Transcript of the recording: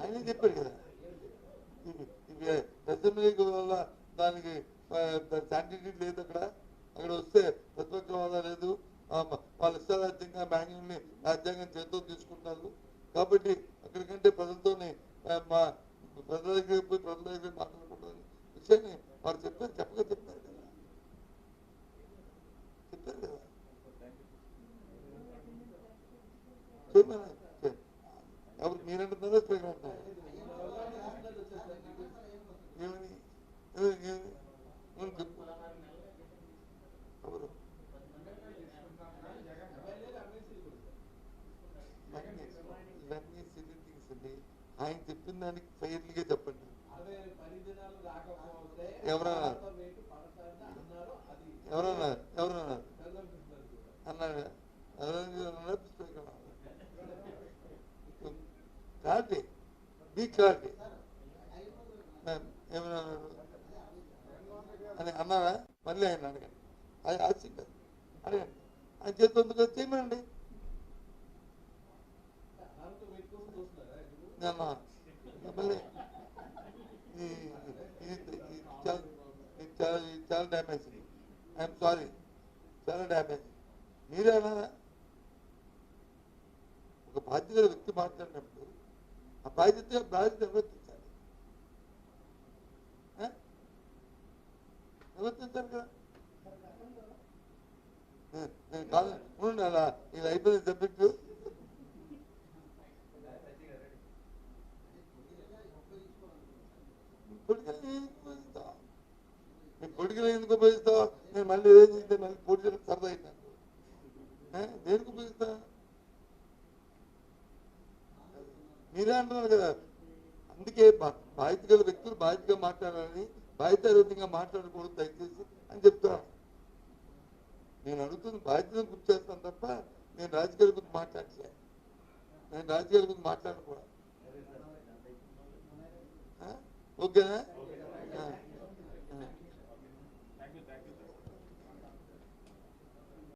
ఆయనే చెప్పాడు కదా అసెంబ్లీ వల్ల దానికి శాంటిటీ లేదు. అక్కడ వస్తే ప్రతిపక్ష హోదా లేదు, వాళ్ళ ఇష్టారాజ్యంగా బ్యాంకుల్ని రాజ్యాంగం చేతితో తీసుకుంటున్నారు. కాబట్టి అక్కడికంటే ప్రజలతోనే ప్రజల దగ్గర పోయి ప్రజల దగ్గర మాట్లాడుకుంటారు విషయాన్ని వారు చెప్పారు. చెప్పారు కదా ఎవరు మీరంటున్నారా స్పీకర్ అంటున్నారా? ఏమని చెప్పు ఎవరు ఆయన చెప్పిన దానికి ఫెయిర్లీగా చెప్పండి. ఎవరన్నా అన్నాడు క్లారిటీ బీ క్లారిటీ ఏమన్నా అని అన్నారా? మళ్ళీ ఆయన అడగండి. అది ఆశ కాదు, అడగండి. ఆయన చేతి చేయమనండి. మళ్ళీ చాలా డ్యామేజ్. ఐఎమ్ సారీ, చాలా డ్యామేజ్. మీరే అన్నారా? ఒక బాధ్యత వ్యక్తి మాట్లాడినప్పుడు ఆ బాధ్యత నిర్వర్తించాలి. నిర్వర్తించాలి కదా. కాదు అలా ఇది అయిపోయిన సబ్జెక్టు. పొడికలు ఎందుకు ఉపయోగిస్తావు? నేను మళ్ళీ ఏం చేస్తే మళ్ళీ పొడికలు సరదా అయినాను. దేనికి ఉపయోగిస్తా? మీరే అంటున్నారు కదా. అందుకే బాధ్యత గల వ్యక్తులు బాధ్యతగా మాట్లాడాలని, బాధ్యతారహితంగా మాట్లాడకూడదు దయచేసి అని చెప్తాను. నేను అడుగుతుంది బాధ్యతను గుర్తు చేస్తాను తప్ప నేను రాజకీయాల గురించి మాట్లాడలేదు. నేను రాజకీయాల గురించి మాట్లాడకూడదు. ఓకేనా?